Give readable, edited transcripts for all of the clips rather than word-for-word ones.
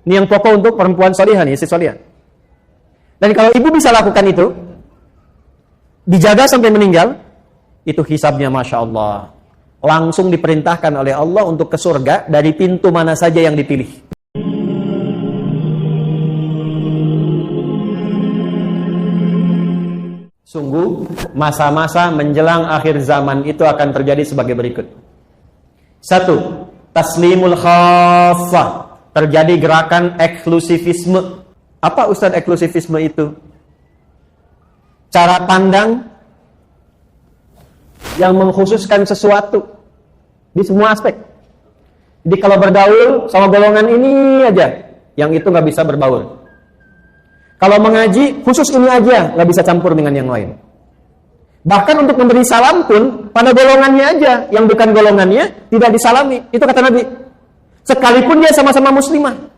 Ini yang pokok untuk perempuan solihah nih, istri solihah. Dan kalau ibu bisa lakukan itu, dijaga sampai meninggal, itu hisabnya Masya Allah. Langsung diperintahkan oleh Allah untuk ke surga dari pintu mana saja yang dipilih. Sungguh, masa-masa menjelang akhir zaman itu akan terjadi sebagai berikut. 1. Taslimul khassah. Terjadi gerakan eksklusivisme. Apa Ustaz eksklusivisme itu? Cara pandang yang mengkhususkan sesuatu di semua aspek. Jadi kalau bergaul sama golongan ini aja, yang itu nggak bisa berbaur. Kalau mengaji, khusus ini aja, nggak bisa campur dengan yang lain. Bahkan untuk memberi salam pun, pada golongannya aja, yang bukan golongannya, tidak disalami. Itu kata Nabi. Sekalipun dia sama-sama muslimah.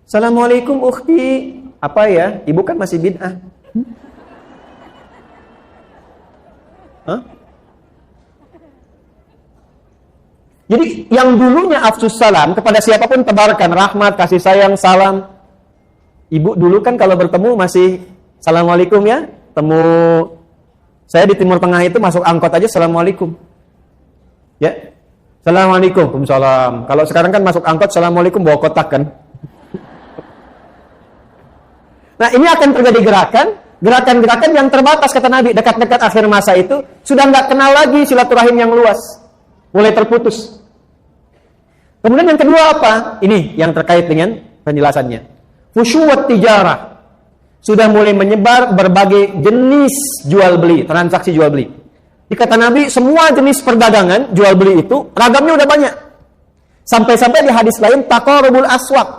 Assalamualaikum ukhti. Apa ya? Ibu kan masih bid'ah. Hah? Jadi yang dulunya afsus salam kepada siapapun tebarkan rahmat, kasih sayang, salam. Ibu dulu kan kalau bertemu masih Assalamualaikum ya. Temu saya di Timur Tengah itu masuk angkot aja Assalamualaikum. Ya. Assalamualaikum. Waalaikumsalam. Kalau sekarang kan masuk angkot Assalamualaikum bawa kotak kan. Nah, ini akan terjadi gerakan-gerakan yang terbatas kata Nabi. Dekat-dekat akhir masa itu sudah nggak kenal lagi silaturahim yang luas. Mulai terputus. Kemudian yang kedua apa? Ini yang terkait dengan penjelasannya. Fusyuwat tijarah. Sudah mulai menyebar berbagai jenis jual beli, transaksi jual beli. Dikata Nabi, semua jenis perdagangan jual beli itu ragamnya udah banyak. Sampai-sampai di hadis lain taqarrubul aswaq,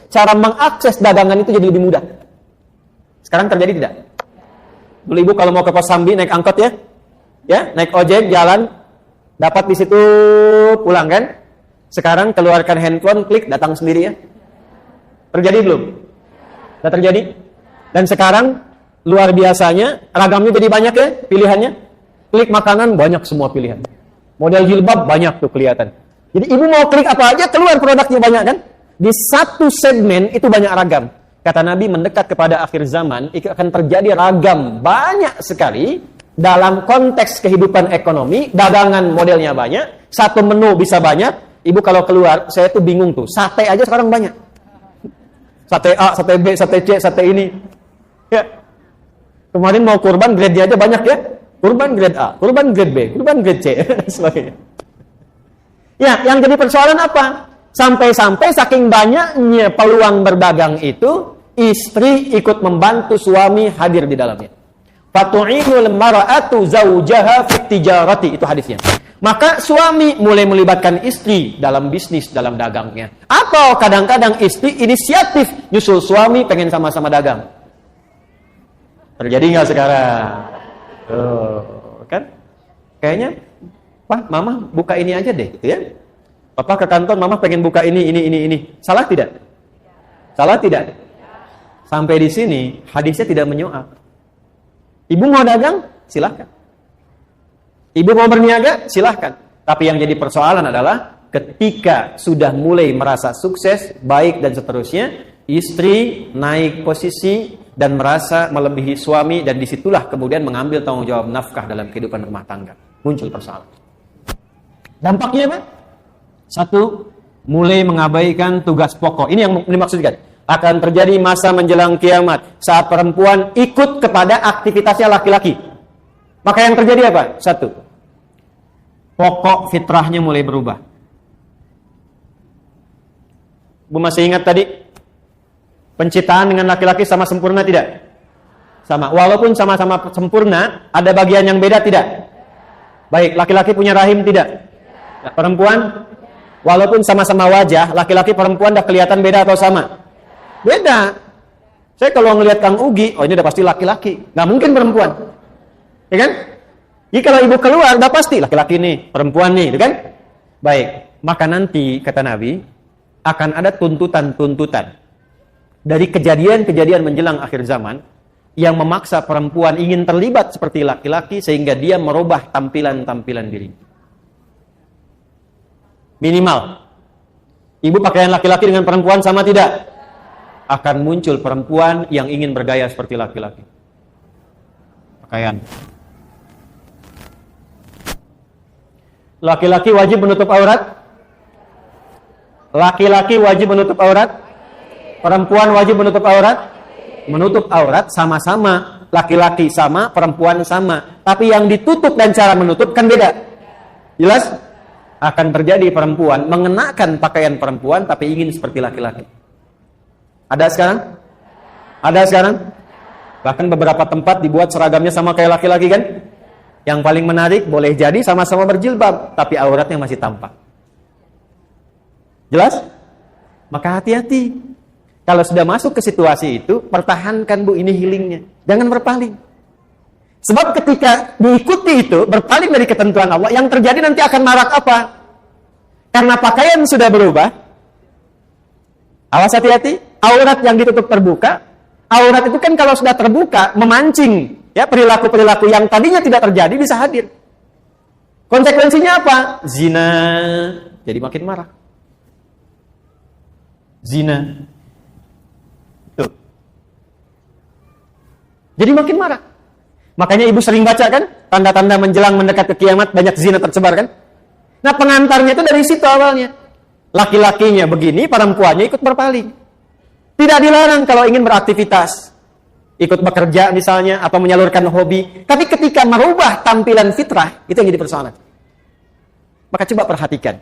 cara mengakses dagangan itu jadi lebih mudah. Sekarang terjadi tidak? Dulu ibu kalau mau ke Kosambi naik angkot ya? Ya, naik ojek jalan dapat di situ pulang kan? Sekarang keluarkan handphone, klik datang sendiri ya. Terjadi belum? Sudah terjadi? Dan sekarang luar biasanya ragamnya jadi banyak ya pilihannya. Klik makanan banyak semua pilihan. Model jilbab banyak tuh kelihatan. Jadi ibu mau klik apa aja keluar produknya banyak kan? Di satu segmen itu banyak ragam. Kata Nabi mendekat kepada akhir zaman itu akan terjadi ragam banyak sekali dalam konteks kehidupan ekonomi. Dagangan modelnya banyak. Satu menu bisa banyak. Ibu kalau keluar saya tuh bingung tuh. Sate aja sekarang banyak. Sate A, sate B, sate C, sate ini. Ya. Kemarin mau kurban grade-nya aja banyak ya. Kurban grade A, kurban grade B, kurban grade C, sebagainya. Ya, yang jadi persoalan apa? Sampai-sampai saking banyaknya peluang berdagang itu, istri ikut membantu suami hadir di dalamnya. Fatu'inul mar'atu zawjaha fit tijarati, itu hadisnya. Maka suami mulai melibatkan istri dalam bisnis, dalam dagangnya. Atau kadang-kadang istri inisiatif nyusul suami pengen sama-sama dagang. Terjadi nggak sekarang? Kan? Kayaknya, Pak, Mama buka ini aja deh, gitu ya. Papa ke kantor, Mama pengen buka ini. Salah tidak? Salah tidak? Sampai di sini hadisnya tidak menyoal. Ibu mau dagang, silahkan. Ibu mau berniaga, silahkan. Tapi yang jadi persoalan adalah ketika sudah mulai merasa sukses, baik dan seterusnya, istri naik posisi dan merasa melebihi suami, dan disitulah kemudian mengambil tanggung jawab nafkah dalam kehidupan rumah tangga. Muncul persoalan. Dampaknya apa? 1, mulai mengabaikan tugas pokok. Ini yang dimaksudkan. Akan terjadi masa menjelang kiamat saat perempuan ikut kepada aktivitasnya laki-laki. Maka yang terjadi apa? 1, pokok fitrahnya mulai berubah. Bu masih ingat tadi? Penciptaan dengan laki-laki sama sempurna tidak? Sama. Walaupun sama-sama sempurna, ada bagian yang beda tidak? Baik, laki-laki punya rahim tidak? Nah, perempuan? Walaupun sama-sama wajah, laki-laki perempuan dah kelihatan beda atau sama? Beda. Saya kalau ngelihat Kang Ugi, oh ini udah pasti laki-laki. Nggak mungkin perempuan. Ya kan? Jadi kalau ibu keluar, udah pasti laki-laki nih, perempuan nih, gitu kan? Baik, maka nanti, kata Nabi, akan ada tuntutan-tuntutan dari kejadian-kejadian menjelang akhir zaman yang memaksa perempuan ingin terlibat seperti laki-laki sehingga dia merubah tampilan-tampilan diri. Minimal Ibu pakaian laki-laki dengan perempuan sama tidak? Akan muncul perempuan yang ingin bergaya seperti laki-laki. Pakaian. Laki-laki wajib menutup aurat? Laki-laki wajib menutup aurat? Perempuan wajib menutup aurat? Menutup aurat sama-sama. Laki-laki sama, perempuan sama. Tapi yang ditutup dan cara menutup kan beda. Jelas? Akan terjadi perempuan mengenakan pakaian perempuan tapi ingin seperti laki-laki. Ada sekarang? Ada sekarang? Bahkan beberapa tempat dibuat seragamnya sama kayak laki-laki kan? Yang paling menarik, boleh jadi sama-sama berjilbab tapi auratnya masih tampak. Jelas? Maka hati-hati. Kalau sudah masuk ke situasi itu, pertahankan Bu ini healingnya. Jangan berpaling. Sebab ketika diikuti itu, berpaling dari ketentuan Allah, yang terjadi nanti akan marak apa? Karena pakaian sudah berubah. Awas hati-hati, aurat yang ditutup terbuka. Aurat itu kan kalau sudah terbuka, memancing ya perilaku-perilaku yang tadinya tidak terjadi bisa hadir. Konsekuensinya apa? Zina. Jadi makin marah. Zina. Tuh. Jadi makin marah. Makanya ibu sering baca kan, tanda-tanda menjelang mendekat ke kiamat banyak zina tersebar kan. Nah pengantarnya itu dari situ awalnya. Laki-lakinya begini, perempuannya ikut berpaling. Tidak dilarang kalau ingin beraktivitas. Ikut bekerja misalnya, atau menyalurkan hobi. Tapi ketika merubah tampilan fitrah, itu yang jadi persoalan. Maka coba perhatikan.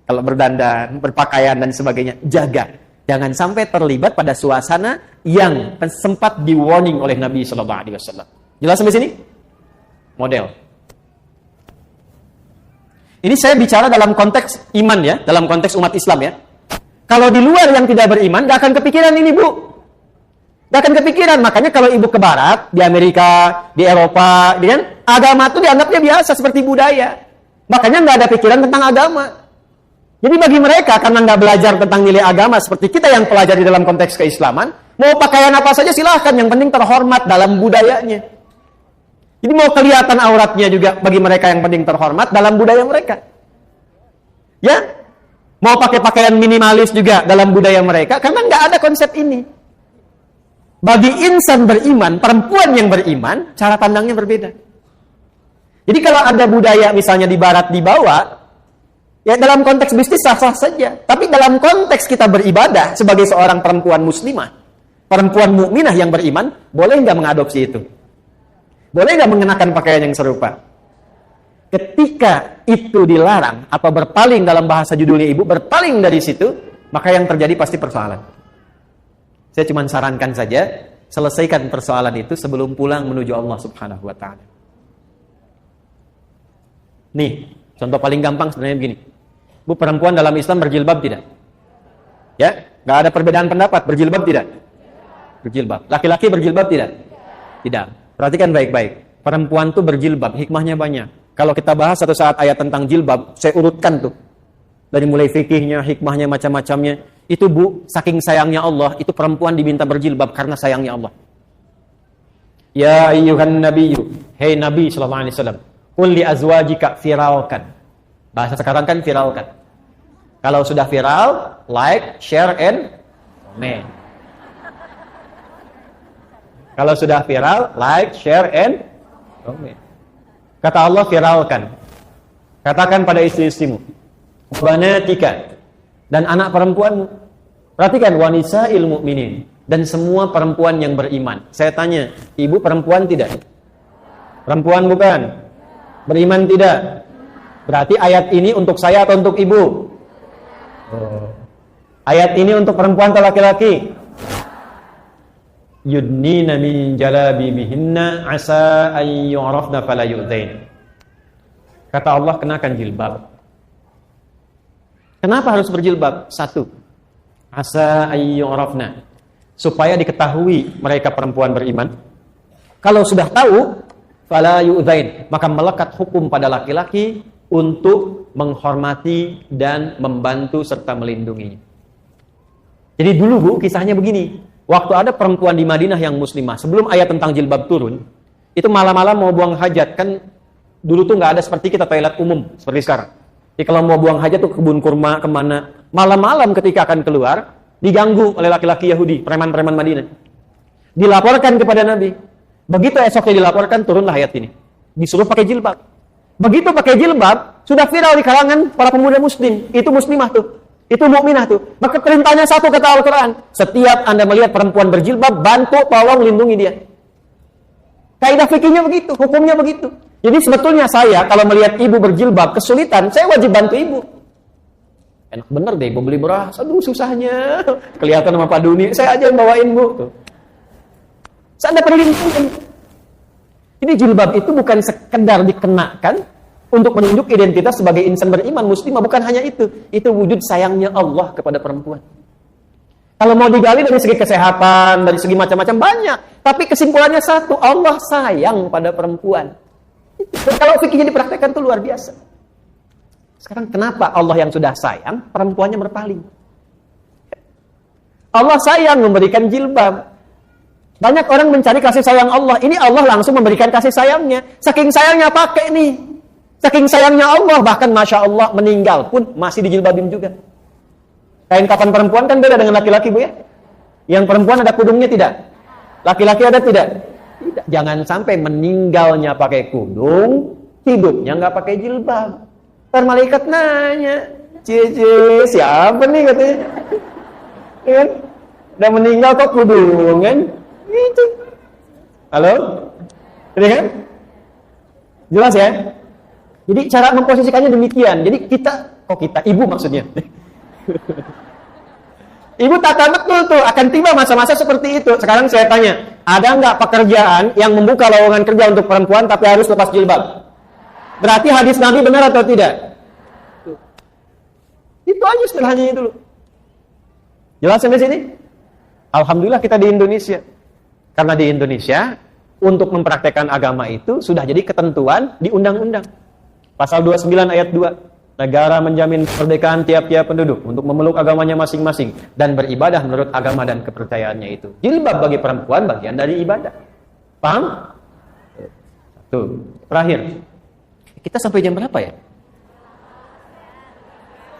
Kalau berdandan, berpakaian dan sebagainya, jaga. Jangan sampai terlibat pada suasana yang sempat di-warning oleh Nabi SAW. Jelas sampai sini? Model. Ini saya bicara dalam konteks iman ya, dalam konteks umat Islam ya. Kalau di luar yang tidak beriman, gak akan kepikiran ini Bu. Gak akan kepikiran. Makanya kalau ibu ke barat, di Amerika, di Eropa, kan, agama itu dianggapnya biasa seperti budaya. Makanya gak ada pikiran tentang agama. Jadi bagi mereka, karena gak belajar tentang nilai agama seperti kita yang pelajari dalam konteks keislaman, mau pakaian apa saja silahkan, yang penting terhormat dalam budayanya. Jadi mau kelihatan auratnya juga bagi mereka yang penting terhormat dalam budaya mereka. Ya, mau pakai pakaian minimalis juga dalam budaya mereka, karena nggak ada konsep ini. Bagi insan beriman, perempuan yang beriman, cara pandangnya berbeda. Jadi kalau ada budaya misalnya di barat dibawa, ya dalam konteks bisnis sah-sah saja. Tapi dalam konteks kita beribadah sebagai seorang perempuan muslimah, perempuan mukminah yang beriman, boleh nggak mengadopsi itu? Boleh nggak mengenakan pakaian yang serupa? Ketika itu dilarang, apa berpaling dalam bahasa judulnya ibu, berpaling dari situ, maka yang terjadi pasti persoalan. Saya cuma sarankan saja, selesaikan persoalan itu sebelum pulang menuju Allah Subhanahu wa Ta'ala. Nih, contoh paling gampang sebenarnya begini. Bu, perempuan dalam Islam berjilbab tidak? Ya, nggak ada perbedaan pendapat. Berjilbab tidak? Berjilbab. Laki-laki berjilbab tidak? Tidak. Perhatikan baik-baik. Perempuan tuh berjilbab, hikmahnya banyak. Kalau kita bahas satu saat ayat tentang jilbab, saya urutkan tuh. Dari mulai fikihnya, hikmahnya, macam-macamnya. Itu Bu, saking sayangnya Allah, itu perempuan diminta berjilbab karena sayangnya Allah. Ya ayyuhan nabiyyu, hei Nabi sallallahu alaihi wasallam, qul li azwajika viralkan. Bahasa sekarang kan viralkan. Kalau sudah viral, like, share, and comment. Kalau sudah viral, like, share, and comment. Kata Allah, viralkan. Katakan pada istri-istrimu, banatika, dan anak perempuanmu. Perhatikan, wanisa'il mu'minin, dan semua perempuan yang beriman. Saya tanya, ibu perempuan tidak? Perempuan bukan? Beriman tidak? Berarti ayat ini untuk saya atau untuk ibu? Ayat ini untuk perempuan atau laki-laki? Yudnina min jalabibihinna asa an yu'rafna fala yu'dzain. Kata Allah, kenakan jilbab. Kenapa harus berjilbab? Satu, asa an yu'rafna, supaya diketahui mereka perempuan beriman. Kalau sudah tahu, fala yu'dzain, maka melekat hukum pada laki-laki untuk menghormati dan membantu serta melindunginya. Jadi dulu Bu, kisahnya begini. Waktu ada perempuan di Madinah yang muslimah, sebelum ayat tentang jilbab turun, itu malam-malam mau buang hajat, kan dulu tuh nggak ada seperti kita toilet umum seperti sekarang. Jadi kalau mau buang hajat tuh ke kebun kurma, kemana. Malam-malam ketika akan keluar, diganggu oleh laki-laki Yahudi, preman-preman Madinah. Dilaporkan kepada Nabi. Begitu esoknya dilaporkan, turunlah ayat ini. Disuruh pakai jilbab. Begitu pakai jilbab, sudah viral di kalangan para pemuda muslim. Itu muslimah tuh. Itu mukminah tuh. Maka perintahnya satu kata Al-Quran. Setiap Anda melihat perempuan berjilbab, bantu, tolong, lindungi dia. Kaidah fikihnya begitu, hukumnya begitu. Jadi sebetulnya saya kalau melihat ibu berjilbab kesulitan, saya wajib bantu ibu. Enak bener deh, ibu beli beras, aduh susahnya. Kelihatan sama Pak Duni, saya aja yang bawain bu. Tuh. Saya perlu lindungi. Jadi jilbab itu bukan sekedar dikenakan untuk menunjuk identitas sebagai insan beriman muslimah, bukan hanya itu. Itu wujud sayangnya Allah kepada perempuan. Kalau mau digali dari segi kesehatan, dari segi macam-macam banyak. Tapi kesimpulannya satu, Allah sayang pada perempuan. Kalau fikihnya dipraktekkan itu luar biasa. Sekarang kenapa Allah yang sudah sayang, perempuannya berpaling? Allah sayang memberikan jilbab. Banyak orang mencari kasih sayang Allah. Ini Allah langsung memberikan kasih sayangnya. Saking sayangnya pakai nih. Saking sayangnya Allah, bahkan Masya Allah meninggal pun masih dijilbabin juga. Kain kafan perempuan kan beda dengan laki-laki, Bu ya? Yang perempuan ada kudungnya tidak? Laki-laki ada tidak? Tidak. Jangan sampai meninggalnya pakai kudung, hidupnya nggak pakai jilbab. Ntar malaikat nanya, Cie, siapa nih katanya? Kan? Udah meninggal kok kudung kan? Gitu. Halo? Jadi kan? Jelas ya? Jadi cara memposisikannya demikian. Jadi ibu maksudnya. Ibu tata betul tuh, akan tiba masa-masa seperti itu. Sekarang saya tanya, ada nggak pekerjaan yang membuka lowongan kerja untuk perempuan tapi harus lepas jilbab? Berarti hadis Nabi benar atau tidak? Itu aja sederhananya dulu. Jelas sampai sini? Alhamdulillah kita di Indonesia. Karena di Indonesia, untuk mempraktekkan agama itu sudah jadi ketentuan di undang-undang. Pasal 29 ayat 2. Negara menjamin kemerdekaan tiap-tiap penduduk untuk memeluk agamanya masing-masing dan beribadah menurut agama dan kepercayaannya itu. Jilbab bagi perempuan bagian dari ibadah. Paham? Tuh, terakhir. Kita sampai jam berapa ya?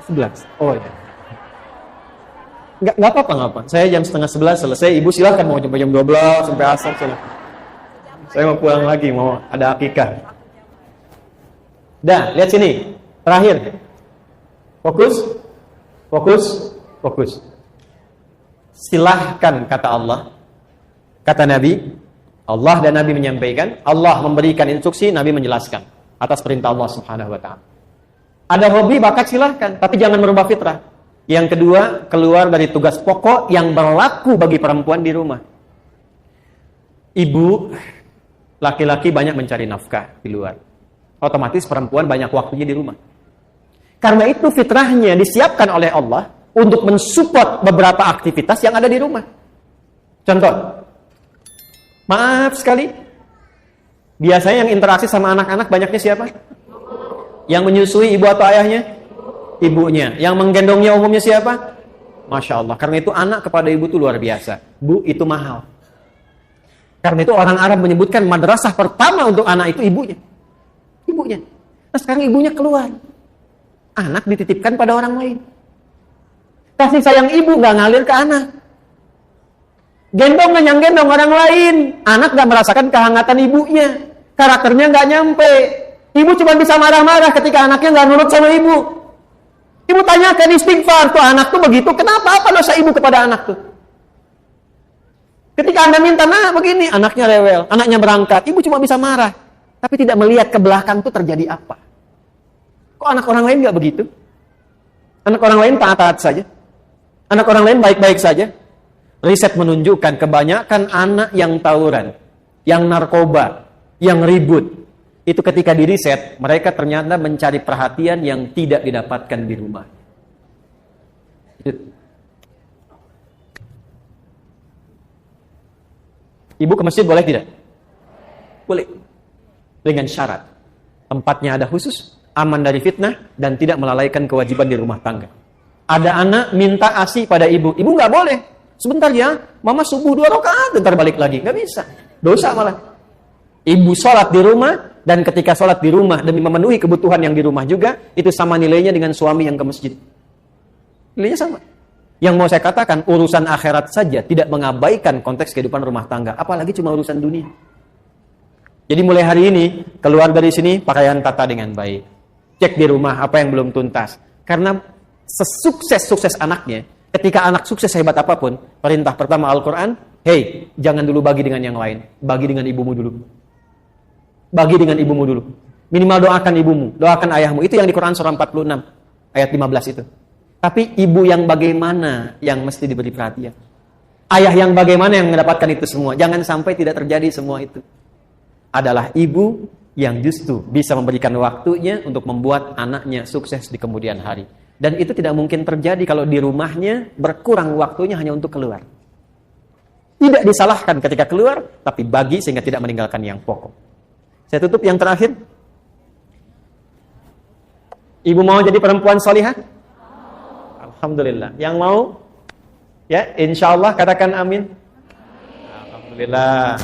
11. Oh ya. Nggak apa-apa. Saya jam 10:30 selesai. Ibu silakan mau sampai jam 12 sampai asar silakan. Saya mau pulang lagi, mau ada akikah. Dah, lihat sini. Terakhir, fokus. Silahkan kata Allah, kata Nabi, Allah dan Nabi menyampaikan, Allah memberikan instruksi, Nabi menjelaskan atas perintah Allah Subhanahu Wa Taala. Ada hobi, bakat silahkan, tapi jangan merubah fitrah. Yang kedua, keluar dari tugas pokok yang berlaku bagi perempuan di rumah. Ibu, laki-laki banyak mencari nafkah di luar. Otomatis perempuan banyak waktunya di rumah. Karena itu fitrahnya disiapkan oleh Allah untuk mensupport beberapa aktivitas yang ada di rumah. Contoh, maaf sekali, biasanya yang interaksi sama anak-anak banyaknya siapa? Yang menyusui ibu atau ayahnya? Ibunya. Yang menggendongnya umumnya siapa? Masya Allah. Karena itu anak kepada ibu itu luar biasa. Bu, itu mahal. Karena itu orang Arab menyebutkan madrasah pertama untuk anak itu ibunya. Ibunya. Nah sekarang ibunya keluar. Anak dititipkan pada orang lain. Kasih sayang ibu gak ngalir ke anak. Gendong yang gendong orang lain. Anak gak merasakan kehangatan ibunya. Karakternya gak nyampe. Ibu cuma bisa marah-marah ketika anaknya gak nurut sama ibu. Ibu tanyakan istighfar, tuh anak tuh begitu. Kenapa? Apa dosa ibu kepada anak tuh? Ketika Anda minta, nah begini, anaknya rewel, anaknya berangkat. Ibu cuma bisa marah. Tapi tidak melihat ke belakang tuh terjadi apa. Kok anak orang lain gak begitu? Anak orang lain taat-taat saja. Anak orang lain baik-baik saja. Riset menunjukkan kebanyakan anak yang tawuran, yang narkoba, yang ribut. Itu ketika di riset, mereka ternyata mencari perhatian yang tidak didapatkan di rumah. Ibu ke masjid boleh tidak? Boleh. Dengan syarat. Tempatnya ada khusus, aman dari fitnah, dan tidak melalaikan kewajiban di rumah tangga. Ada anak minta ASI pada ibu. Ibu nggak boleh. Sebentar ya, mama subuh 2 rakaat, bentar balik lagi. Nggak bisa. Dosa malah. Ibu sholat di rumah, Dan ketika sholat di rumah demi memenuhi kebutuhan yang di rumah juga, itu sama nilainya dengan suami yang ke masjid. Nilainya sama. Yang mau saya katakan, urusan akhirat saja tidak mengabaikan konteks kehidupan rumah tangga. Apalagi cuma urusan dunia. Jadi mulai hari ini, keluar dari sini, pakaian tata dengan baik. Cek di rumah apa yang belum tuntas. Karena sesukses-sukses anaknya, ketika anak sukses hebat apapun, perintah pertama Al-Quran, hey, jangan dulu bagi dengan yang lain. Bagi dengan ibumu dulu. Bagi dengan ibumu dulu. Minimal doakan ibumu, doakan ayahmu. Itu yang di Quran surah 46, ayat 15 itu. Tapi ibu yang bagaimana yang mesti diberi perhatian? Ayah yang bagaimana yang mendapatkan itu semua? Jangan sampai tidak terjadi semua itu. Adalah ibu yang justru bisa memberikan waktunya untuk membuat anaknya sukses di kemudian hari. Dan itu tidak mungkin terjadi kalau di rumahnya berkurang waktunya hanya untuk keluar. Tidak disalahkan ketika keluar, tapi bagi sehingga tidak meninggalkan yang pokok. Saya tutup yang terakhir. Ibu mau jadi perempuan salihah? Alhamdulillah. Yang mau? Ya, insya Allah katakan amin. Alhamdulillah.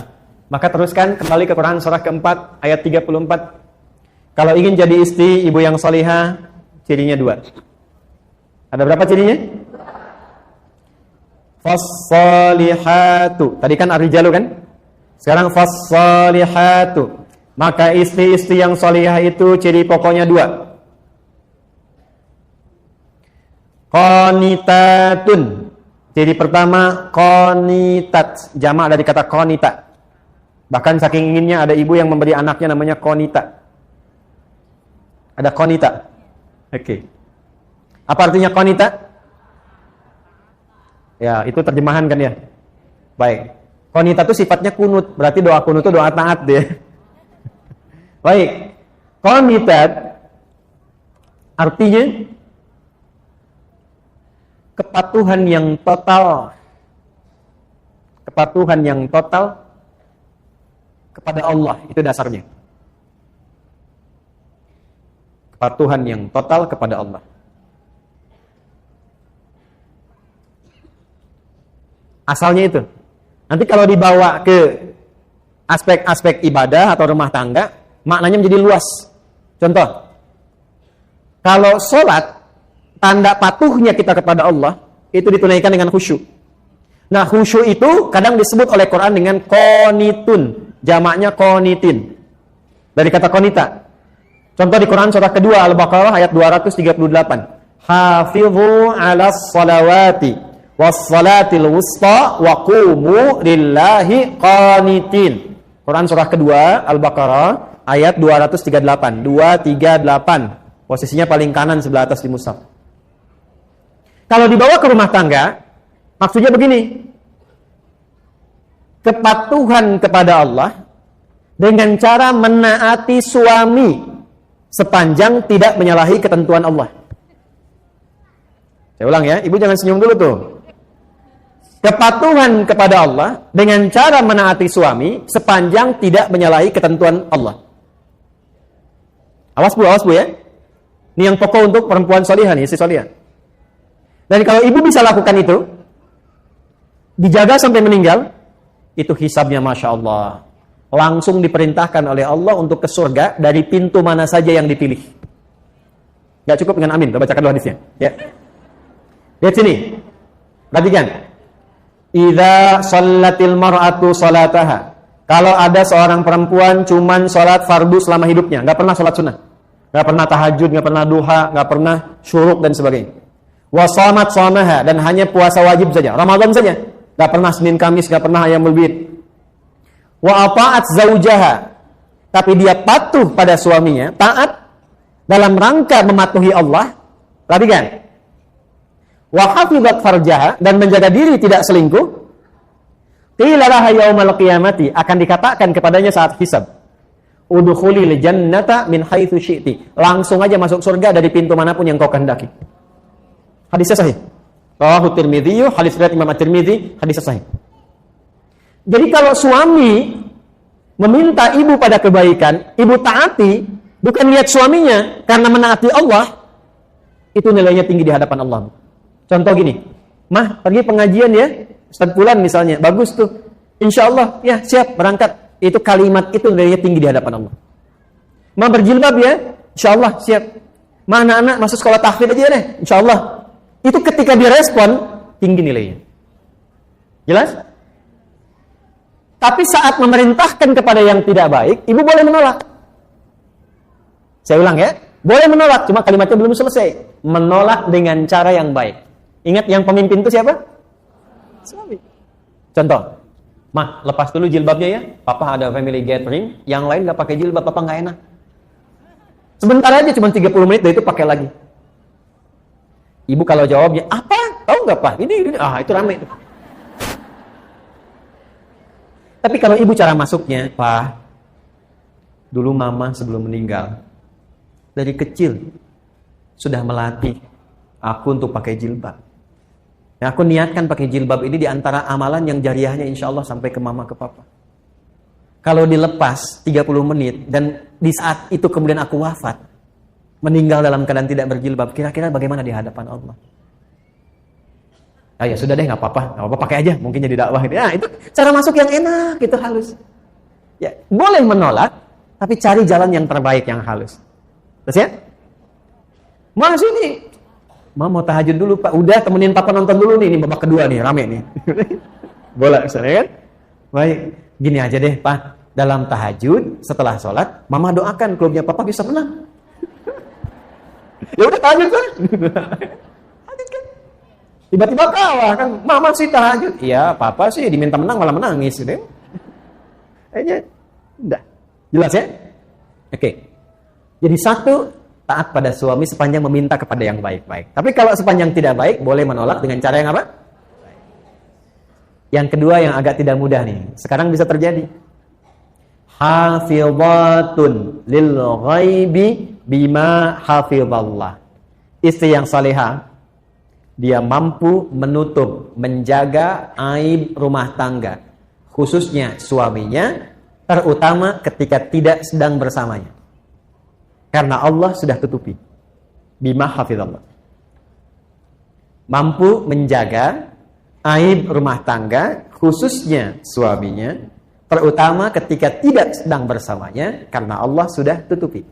Maka teruskan kembali ke Quran surah keempat ayat 34. Kalau ingin jadi istri ibu yang salihah, cirinya 2. Ada berapa cirinya? Fas-salihatu. Tadi kan ar-rijalu kan? Sekarang fas-salihatu. Maka istri-istri yang salihah itu ciri pokoknya 2. Qanitatun. Ciri pertama qanitat. Jamak dari kata qanita. Bahkan saking inginnya ada ibu yang memberi anaknya namanya qanita. Ada qanita. Oke. Apa artinya qanita? Ya, itu terjemahan kan ya. Baik. Qanita itu sifatnya kunut. Berarti doa kunut itu doa taat deh. Baik. Qanitat artinya kepatuhan yang total. Kepatuhan yang total kepada Allah, itu dasarnya. Kepatuhan yang total kepada Allah. Asalnya itu. Nanti kalau dibawa ke aspek-aspek ibadah atau rumah tangga, maknanya menjadi luas. Contoh, kalau sholat, tanda patuhnya kita kepada Allah, itu ditunaikan dengan khusyuk. Nah, khusyuk itu kadang disebut oleh Quran dengan qanitun. Jamaknya qanitin. Dari kata qanita. Contoh di Quran surah kedua Al-Baqarah ayat 238. Hafidhu 'alas salawati was salatil wusta wa qumu lillahi qanitin. Quran surah kedua Al-Baqarah ayat 238. 238. Posisinya paling kanan sebelah atas di mushaf. Kalau dibawa ke rumah tangga, maksudnya begini. Kepatuhan kepada Allah dengan cara menaati suami sepanjang tidak menyalahi ketentuan Allah. Saya ulang ya, ibu jangan senyum dulu tuh. Kepatuhan kepada Allah dengan cara menaati suami sepanjang tidak menyalahi ketentuan Allah. Awas bu ya. Ini yang pokok untuk perempuan salihah nih, istri salihah. Dan kalau ibu bisa lakukan itu, dijaga sampai meninggal, itu hisabnya Masya Allah. Langsung diperintahkan oleh Allah untuk ke surga dari pintu mana saja yang dipilih. Gak cukup dengan amin, kita bacakan dulu hadisnya. Ya. Lihat sini. Perhatikan. Idza shallatil mar'atu salataha. Kalau ada seorang perempuan cuman salat fardu selama hidupnya, gak pernah salat sunnah. Gak pernah tahajud, gak pernah duha, gak pernah syuruk dan sebagainya. Wa shamat shamaha, dan hanya puasa wajib saja, Ramadan saja. Gak pernah Senin Kamis, gak pernah Ayyamul Bid. Wa ata'at zaujaha, tapi dia patuh pada suaminya, taat dalam rangka mematuhi Allah. Perhatikan. Wa hafizat farjaha, dan menjaga diri tidak selingkuh. Qila laha yaumal qiyamati, akan dikatakan kepadanya saat hisab, udkhulil jannata min haitsu syi'ti. Langsung aja masuk surga dari pintu manapun yang kau kehendaki. Hadisnya sahih. Rawahu Tirmidzi, hadis riwayat Imam At-Tirmidzi, hadis sahih. Jadi kalau suami meminta ibu pada kebaikan, ibu taati, bukan lihat suaminya karena menaati Allah, itu nilainya tinggi di hadapan Allah. Contoh gini, mah pergi pengajian ya, Ustaz Fulan misalnya, bagus tuh, insya Allah, ya siap berangkat. Itu kalimat itu nilainya tinggi di hadapan Allah. Ma berjilbab ya? Insya Allah siap. Ma anak-anak masuk sekolah tahfidz aja deh, insya Allah. Itu ketika direspon, tinggi nilainya. Jelas? Tapi saat memerintahkan kepada yang tidak baik, ibu boleh menolak. Saya ulang ya, boleh menolak, cuma kalimatnya belum selesai. Menolak dengan cara yang baik. Ingat yang pemimpin itu siapa? Suami. Contoh, Ma, lepas dulu jilbabnya ya. Papa ada family gathering, yang lain nggak pakai jilbab, Papa nggak enak. Sebentar aja, cuma 30 menit, dari itu pakai lagi. Ibu kalau jawabnya, apa? Tahu nggak Pak? Ini, itu rame. Tapi kalau ibu cara masuknya, Pak, dulu Mama sebelum meninggal, dari kecil sudah melatih aku untuk pakai jilbab. Nah, aku niatkan pakai jilbab ini di antara amalan yang jariahnya insya Allah sampai ke Mama, ke Papa. Kalau dilepas 30 menit dan di saat itu kemudian aku wafat, meninggal dalam keadaan tidak berjilbab, kira-kira bagaimana di hadapan Allah? Ah ya sudah deh, nggak apa-apa, pakai aja, mungkin jadi dakwah. Nah, itu cara masuk yang enak, itu halus. Ya, boleh menolak, tapi cari jalan yang terbaik, yang halus. Terus ya? Mas ini, mau tahajud dulu Pak, udah temenin Papa nonton dulu nih, ini babak kedua nih, rame nih. Boleh, misalnya kan? Baik. Gini aja deh, Pak. Dalam tahajud, setelah sholat, Mama doakan klubnya Papa bisa menang. Ya udah tahajud kan? Tahajud kan? Tiba-tiba kalah kan? Mama sih tahajud. Iya, Papa sih diminta menang malah menangis. Gitu. Aja, udah. Jelas ya? Oke. Jadi satu, taat pada suami sepanjang meminta kepada yang baik-baik. Tapi kalau sepanjang tidak baik, boleh menolak dengan cara yang apa? Yang kedua yang agak tidak mudah nih. Sekarang bisa terjadi. Hafizatun lil ghaibi bima hafizallah. Istri yang salihah, dia mampu menutup, menjaga aib rumah tangga, khususnya suaminya, terutama ketika tidak sedang bersamanya. Karena Allah sudah tutupi. Bima hafizallah. Mampu menjaga aib rumah tangga, khususnya suaminya, terutama ketika tidak sedang bersamanya, karena Allah sudah tutupi.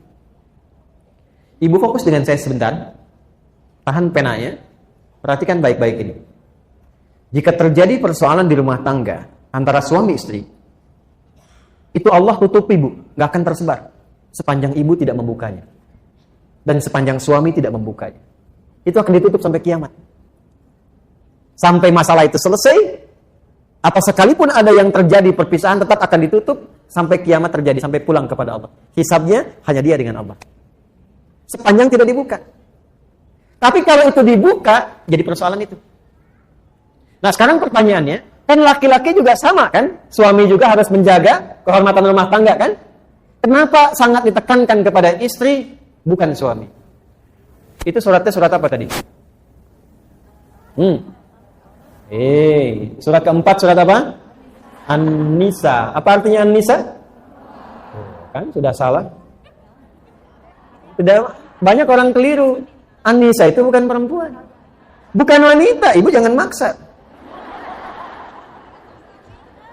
Ibu fokus dengan saya sebentar, tahan penanya, perhatikan baik-baik ini. Jika terjadi persoalan di rumah tangga antara suami istri, itu Allah tutupi Bu, nggak akan tersebar sepanjang ibu tidak membukanya, dan sepanjang suami tidak membukanya. Itu akan ditutup sampai kiamat. Sampai masalah itu selesai, apa sekalipun ada yang terjadi perpisahan tetap akan ditutup sampai kiamat terjadi, sampai pulang kepada Allah. Hisabnya hanya dia dengan Allah. Sepanjang tidak dibuka. Tapi kalau itu dibuka, jadi persoalan itu. Nah sekarang pertanyaannya, kan laki-laki juga sama kan? Suami juga harus menjaga kehormatan rumah tangga kan? Kenapa sangat ditekankan kepada istri, bukan suami? Itu suratnya surat apa tadi? Surat keempat, surat apa? An-Nisa. Apa artinya An-Nisa? Kan sudah salah. Sudah banyak orang keliru. An-Nisa itu bukan perempuan. Bukan wanita, ibu jangan maksa.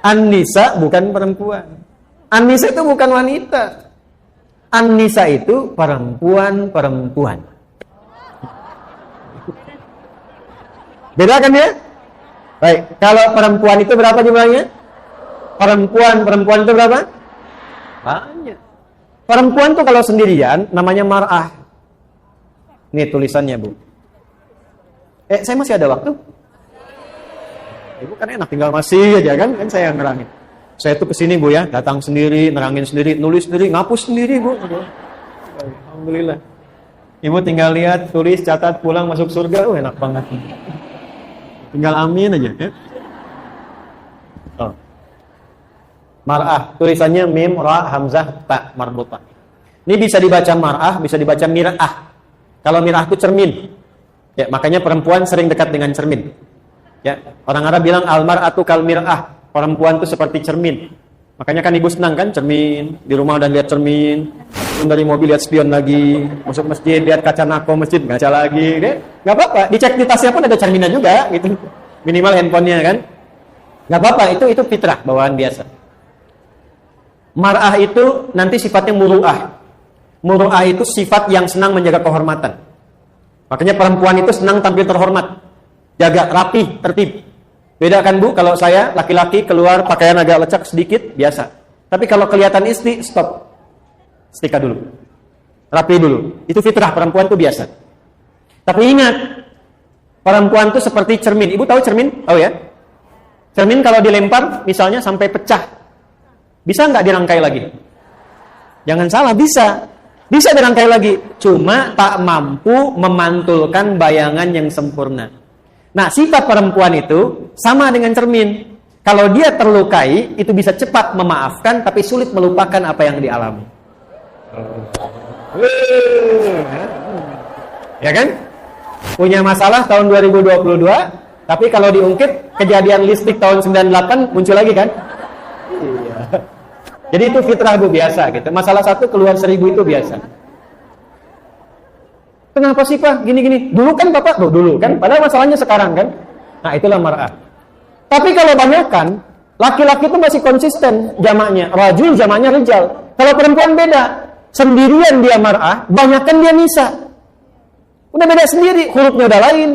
An-Nisa bukan perempuan. An-Nisa itu bukan wanita. An-Nisa itu perempuan-perempuan. Beda kan ya? Baik, kalau perempuan itu berapa jumlahnya? Perempuan itu berapa? Banyak. Perempuan tuh kalau sendirian namanya mar'ah. Ini tulisannya Bu. Saya masih ada waktu? Ibu kan enak tinggal masih aja kan saya yang nerangin. Saya tuh kesini Bu ya, datang sendiri, nerangin sendiri, nulis sendiri, ngapus sendiri Bu. Alhamdulillah. Ibu tinggal lihat, tulis, catat, pulang masuk surga, enak banget. Tinggal amin aja ya. Mar'ah, tulisannya mim, ra, hamzah, ta, marbutah. Ini bisa dibaca mar'ah, bisa dibaca mir'ah. Kalau mir'ah itu cermin. Ya, makanya perempuan sering dekat dengan cermin. Ya, orang Arab bilang al-mar'atu kal mir'ah. Perempuan itu seperti cermin. Makanya kan ibu senang kan cermin, di rumah udah lihat cermin, dari mobil lihat spion lagi, masuk masjid lihat kaca nako masjid, ngaca lagi, nggak apa-apa. Dicek di tasnya pun ada cerminnya juga, gitu. Minimal handphonenya kan, nggak apa-apa. Itu fitrah bawaan biasa. Mar'ah itu nanti sifatnya muru'ah. Muru'ah itu sifat yang senang menjaga kehormatan. Makanya perempuan itu senang tampil terhormat, jaga rapi, tertib. Beda kan Bu, kalau saya laki-laki keluar pakaian agak lecek sedikit, biasa. Tapi kalau kelihatan istri, stop. Setrika dulu. Rapi dulu. Itu fitrah, perempuan itu biasa. Tapi ingat, perempuan itu seperti cermin. Ibu tahu cermin? Tahu ya? Cermin kalau dilempar, misalnya sampai pecah, bisa nggak dirangkai lagi? Jangan salah, bisa. Bisa dirangkai lagi. Cuma tak mampu memantulkan bayangan yang sempurna. Nah, sifat perempuan itu sama dengan cermin. Kalau dia terlukai, itu bisa cepat memaafkan, tapi sulit melupakan apa yang dialami. Ya kan? Punya masalah tahun 2022, tapi kalau diungkit kejadian listrik tahun 98 muncul lagi kan? Iya. Jadi itu fitrah Bu, biasa gitu. Masalah satu keluar 1000 itu biasa. Kenapa sih Pak gini-gini? Dulu kan Bapak, dulu kan, padahal masalahnya sekarang kan. Nah, itulah mar'ah. Tapi kalau banyak kan, laki-laki itu masih konsisten jamaknya, rajul jamaknya rijal. Kalau perempuan beda, sendirian dia mar'ah, banyakan dia nisa. Udah beda sendiri, hurufnya udah lain,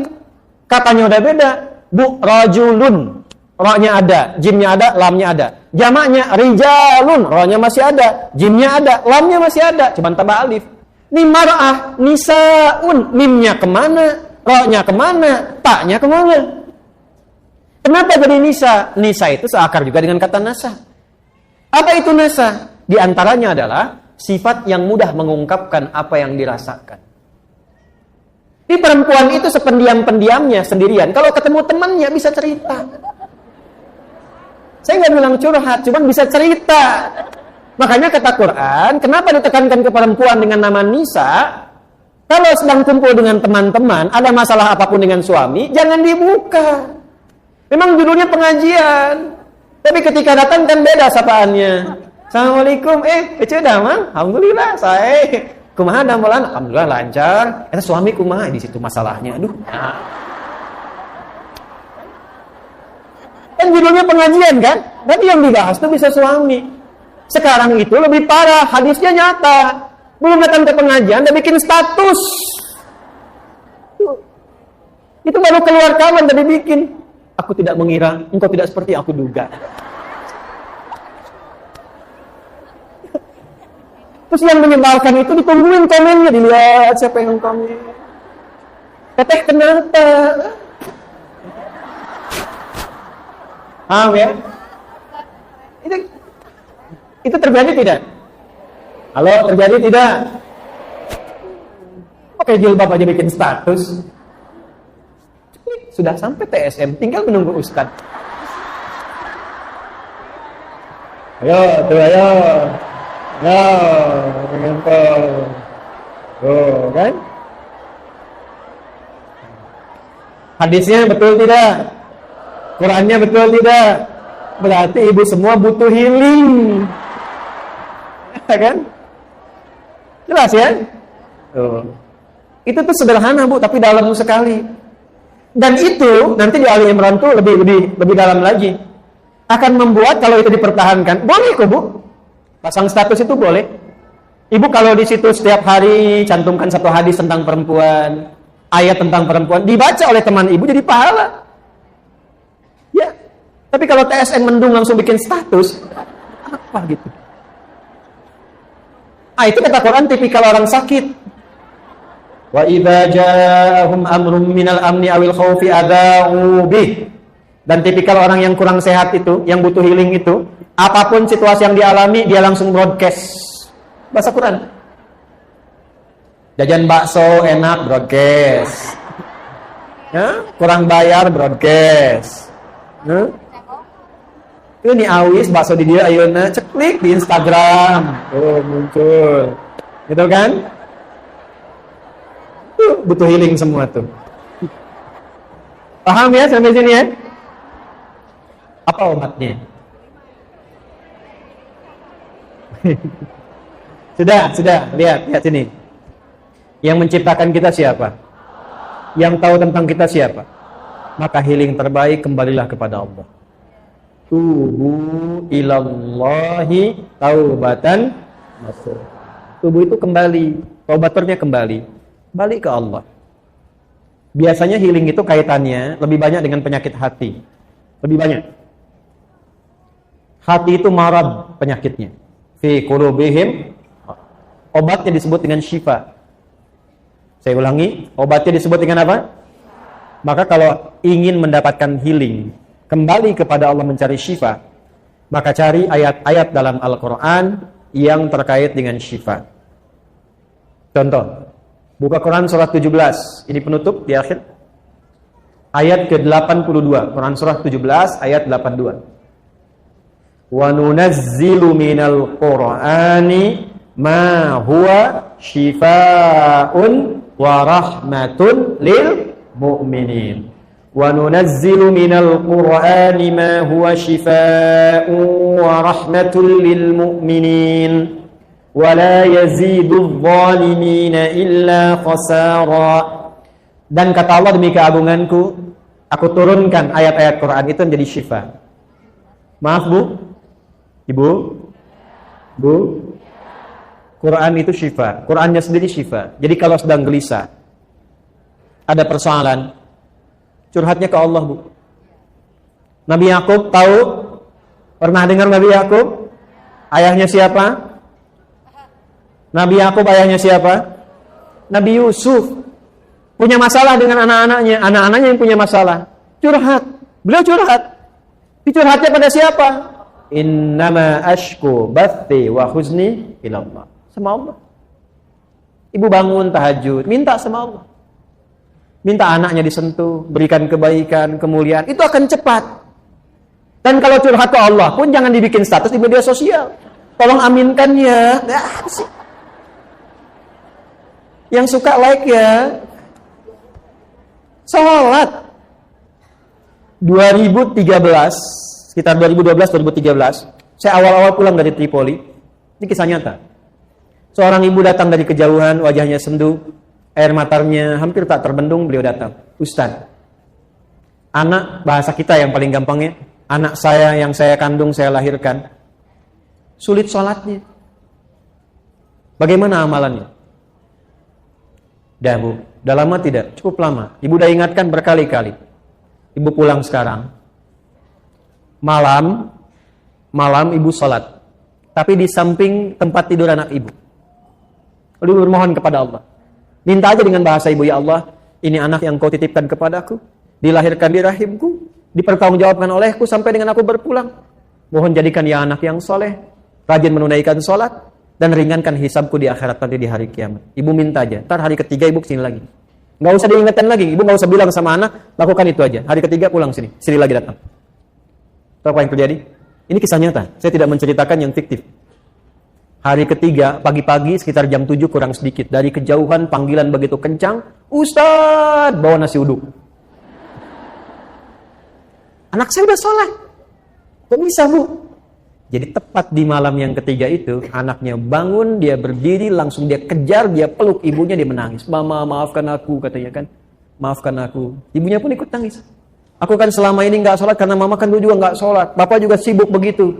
katanya udah beda. Bu, rajulun, ra-nya ada, jimnya ada, lamnya ada. Jamaknya rijalun, ra-nya masih ada, jimnya ada, lamnya masih ada, cuman tambah alif. Ini mar'ah, nisaun, mimnya kemana, ra-nya kemana, ta-nya kemana. Kenapa jadi nisa? Nisa itu seakar juga dengan kata nasa. Apa itu nasa? Di antaranya adalah sifat yang mudah mengungkapkan apa yang dirasakan. Di perempuan itu sependiam-pendiamnya sendirian. Kalau ketemu temannya bisa cerita. Saya nggak bilang curhat, cuma bisa cerita. Makanya kata Quran, kenapa ditekankan ke perempuan dengan nama nisa? Kalau sedang kumpul dengan teman-teman, ada masalah apapun dengan suami, jangan dibuka. Memang judulnya pengajian, tapi ketika datang kan beda sapaannya. Assalamualaikum, kece damang, alhamdulillah, saya kumaha damelan, alhamdulillah lancar. Eta suami kumaha di situ masalahnya, aduh. Kan judulnya pengajian kan, tapi yang dibahas tuh bisa suami. Sekarang itu lebih parah, hadisnya nyata. Belum datang ke pengajian, udah bikin status. Itu baru keluar kawan tadi bikin. Aku tidak mengira, engkau tidak seperti aku duga. Terus yang menyebalkan itu ditungguin komennya, dilihat siapa yang komen. Teteh kenapa? Paham ya? Itu terjadi tidak? Halo, terjadi tidak? Oke, jilbab aja bikin status. Sudah sampai TSM, tinggal menunggu Ustaz. Ayo, tuh ayo. Tuh, kan? Hadisnya betul tidak? Qurannya betul tidak? Berarti ibu semua butuh healing. Kan? Jelas ya? Tuh. Itu tuh sederhana Bu, tapi dalam sekali. Dan itu nanti di Ali Imran tuh lebih dalam lagi. Akan membuat kalau itu dipertahankan, boleh kok Bu. Pasang status itu boleh. Ibu kalau di situ setiap hari cantumkan satu hadis tentang perempuan, ayat tentang perempuan, dibaca oleh teman ibu jadi pahala. Ya. Tapi kalau TSN mendung langsung bikin status, apa gitu? Itu kata Quran tipikal orang sakit. Wa idza ja'ahum amrun minal amni awil khaufi adza'u bih. Dan tipikal orang yang kurang sehat itu, yang butuh healing itu, apapun situasi yang dialami, dia langsung broadcast. Bahasa Quran. Jajan bakso enak, broadcast. Ya, kurang bayar, broadcast. Ini awis bakso di dia ayeuna ceklik di Instagram. Oh, muncul. Gitu kan? Butuh healing semua tuh. Paham ya sampai sini ya? Apa obatnya? Sudah, lihat sini. Yang menciptakan kita siapa? Yang tahu tentang kita siapa? Maka healing terbaik kembalilah kepada Allah. Tubu ilallahi taubatan nasuha. tubuh itu kembali, taubaturnya kembali, balik ke Allah. Biasanya healing itu kaitannya lebih banyak dengan penyakit hati. Lebih banyak. Hati itu marad penyakitnya. Fi qulubihim, obatnya disebut dengan syifa. Saya ulangi, obatnya disebut dengan apa? Maka kalau ingin mendapatkan healing, kembali kepada Allah mencari syifa, maka cari ayat-ayat dalam Al-Quran yang terkait dengan syifa. Contoh, buka Quran surat 17, ini penutup di akhir. Ayat ke-82, Quran surah 17 ayat 82. Wa nunazzilu minal Qur'ani ma huwa shifaa'un wa rahmatun lil mu'minin. Wa nunazzilu minal Qur'ani ma huwa shifaa'un wa rahmatun lil mu'minin. Wa la yazidudz zalimina illa khasara. Dan kata Allah, demi keagunganku, aku turunkan ayat-ayat Quran itu menjadi syifa. Maaf Bu, Ibu, Bu, Quran itu syifa. Qurannya sendiri syifa. Jadi kalau sedang gelisah, ada persoalan, curhatnya ke Allah Bu. Nabi Yakub tahu? Pernah dengar Nabi Yakub? Ayahnya siapa? Nabi Yakub ayahnya siapa? Nabi Yusuf. Punya masalah dengan anak-anaknya yang punya masalah. Curhat. Beliau curhat. Dicurhatnya pada siapa? Innama ashku bathi wa huzni ilallah. Sama Allah. Ibu bangun tahajud, minta sama Allah. Minta anaknya disentuh, berikan kebaikan, kemuliaan. Itu akan cepat. Dan kalau curhat ke Allah pun jangan dibikin status di media sosial. Tolong aminkan ya. Apa sih? Yang suka like ya. Salat 2013, sekitar 2012-2013, saya awal-awal pulang dari Tripoli. Ini kisah nyata. Seorang ibu datang dari kejauhan, wajahnya sendu, air matanya hampir tak terbendung. Beliau datang, Ustaz, anak, bahasa kita yang paling gampangnya, anak saya yang saya kandung, saya lahirkan, sulit sholatnya. Bagaimana amalannya? Dah Bu, udah lama tidak? Cukup lama. Ibu udah ingatkan berkali-kali. Ibu pulang sekarang. Malam ibu sholat. Tapi di samping tempat tidur anak ibu. Lalu bermohon kepada Allah. Minta aja dengan bahasa ibu, ya Allah, ini anak yang kau titipkan kepadaku. Dilahirkan di rahimku. Dipertanggungjawabkan olehku sampai dengan aku berpulang. Mohon jadikan ya anak yang soleh. Rajin menunaikan sholat. Dan ringankan hisabku di akhirat nanti di hari kiamat. Ibu minta aja. Ntar hari ketiga ibu kesini lagi. Nggak usah diingatkan lagi. Ibu nggak usah bilang sama anak, lakukan itu aja. Hari ketiga pulang sini. Sini lagi datang. Tahu apa yang terjadi? Ini kisah nyata. Saya tidak menceritakan yang fiktif. Hari ketiga, pagi-pagi sekitar jam 7 kurang sedikit. Dari kejauhan panggilan begitu kencang. Ustadz, bawa nasi uduk. Anak saya udah sholat. Kok bisa Bu? Jadi tepat di malam yang ketiga itu, anaknya bangun, dia berdiri, langsung dia kejar, dia peluk ibunya, dia menangis. Mama, maafkan aku, katanya kan. Maafkan aku. Ibunya pun ikut nangis. Aku kan selama ini nggak sholat, karena mama kan dulu juga nggak sholat. Bapak juga sibuk begitu.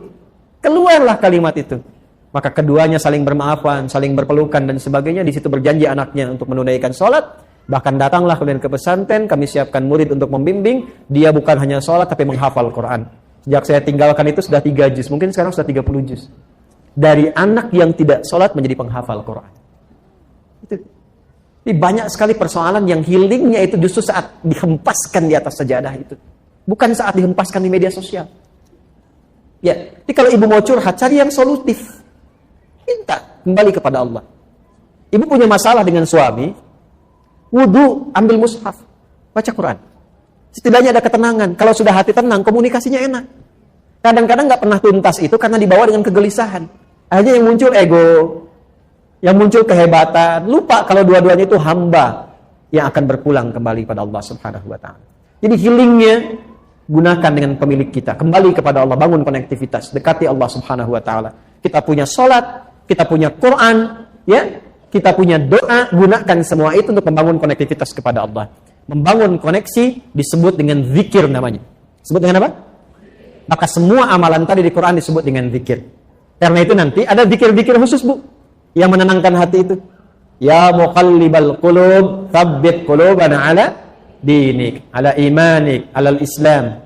Keluarlah kalimat itu. Maka keduanya saling bermaafan, saling berpelukan, dan sebagainya. Di situ berjanji anaknya untuk menunaikan sholat. Bahkan datanglah kemudian ke pesantren, kami siapkan murid untuk membimbing. Dia bukan hanya sholat, tapi menghafal Quran. Sejak saya tinggalkan itu sudah 3 juz, mungkin sekarang sudah 30 juz. Dari anak yang tidak sholat menjadi penghafal Quran. Itu. Jadi banyak sekali persoalan yang healingnya itu justru saat dihempaskan di atas sajadah itu. Bukan saat dihempaskan di media sosial. Ya, jadi kalau ibu mau curhat, cari yang solutif. Minta, kembali kepada Allah. Ibu punya masalah dengan suami, wudu, ambil mushaf, baca Quran. Setidaknya ada ketenangan. Kalau sudah hati tenang, komunikasinya enak. Kadang-kadang nggak pernah tuntas itu karena dibawa dengan kegelisahan. Akhirnya yang muncul ego, yang muncul kehebatan. Lupa kalau dua-duanya itu hamba yang akan berpulang kembali pada Allah Subhanahu Wa Taala. Jadi healingnya gunakan dengan pemilik kita. Kembali kepada Allah, bangun konektivitas, dekati Allah Subhanahu Wa Taala. Kita punya sholat, kita punya Quran, ya, kita punya doa. Gunakan semua itu untuk membangun konektivitas kepada Allah. Membangun koneksi disebut dengan zikir namanya. Disebut dengan apa? Maka semua amalan tadi di Quran disebut dengan zikir. Karena itu nanti ada zikir-zikir khusus Bu. Yang menenangkan hati itu. Ya muqallibal qulub, tsabbit qulubana ala dinik, ala imanik, ala islam,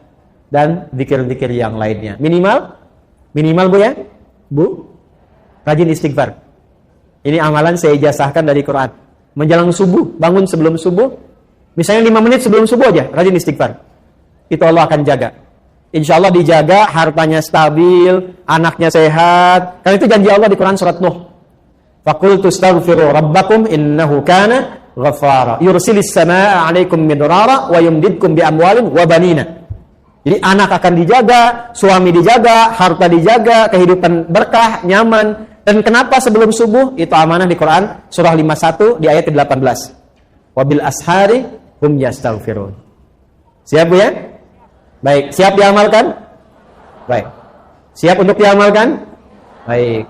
dan zikir-zikir yang lainnya. Minimal Bu ya? Bu, rajin istighfar. Ini amalan saya ijazahkan dari Quran. Menjelang subuh, bangun sebelum subuh, misalnya 5 menit sebelum subuh aja, rajin istighfar. Itu Allah akan jaga. Insya Allah dijaga, hartanya stabil, anaknya sehat. Karena itu janji Allah di Quran surat Nuh. Faqultu astaghfiru rabbakum innahu kana ghaffara. Yursilis samaa'a 'alaikum midrara wa yumdidkum bi amwalin wa banina. Jadi anak akan dijaga, suami dijaga, harta dijaga, kehidupan berkah, nyaman. Dan kenapa sebelum subuh? Itu amanah di Quran surah 51 di ayat 18. Wabil ashari hum yastaghfirun. Siap Bu ya? Baik, siap diamalkan? Baik. Siap untuk diamalkan? Baik.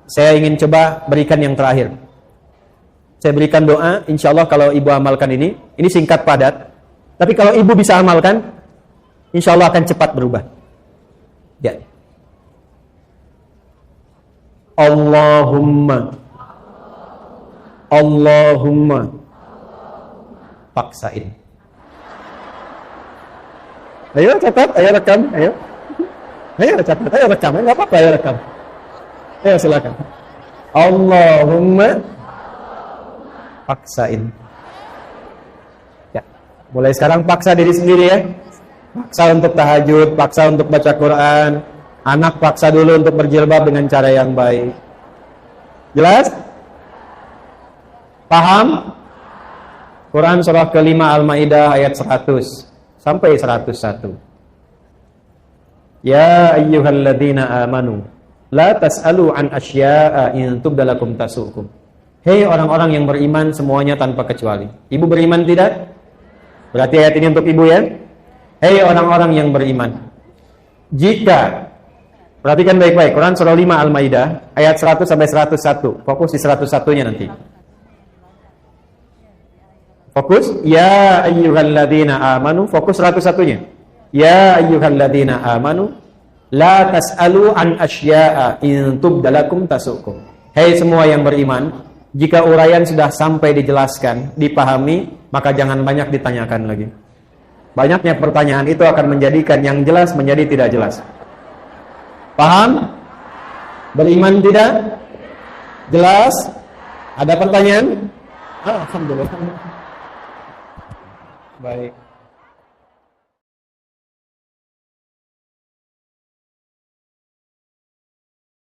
Saya ingin coba berikan yang terakhir. Saya berikan doa, insya Allah kalau ibu amalkan ini singkat padat. Tapi kalau ibu bisa amalkan, insya Allah akan cepat berubah. Ya. Allahumma paksain. Ayo catat, ayo rekam, ayo. Ayo catat, ayo rekam, enggak apa-apa, ayo rekam. Ayo silakan. Allahumma paksain. Ya, mulai sekarang paksa diri sendiri ya. Paksa untuk tahajud, paksa untuk baca Quran. Anak paksa dulu untuk berjilbab dengan cara yang baik. Jelas? Paham? Quran surah ke-5 Al-Maidah ayat 100 sampai 101. Ya ayyuhalladzina amanu la tas'alu an asya'a in tubdalakum tasukum. Hei orang-orang yang beriman semuanya tanpa kecuali. Ibu beriman tidak? Berarti ayat ini untuk ibu ya. Hei orang-orang yang beriman, jika, perhatikan baik-baik, Quran surah 5 Al-Maidah ayat 100 sampai 101. Fokus di 101-nya nanti. Fokus ya ayyuhalladzina amanu, fokus 101-nya. Ya ayyuhalladzina amanu la tas'alu an asya'a in tubdalakum tasukum. Hei semua yang beriman, jika uraian sudah sampai dijelaskan, dipahami, maka jangan banyak ditanyakan lagi. Banyaknya pertanyaan itu akan menjadikan yang jelas menjadi tidak jelas. Paham? Beriman tidak? Jelas? Ada pertanyaan? Alhamdulillah. Baik.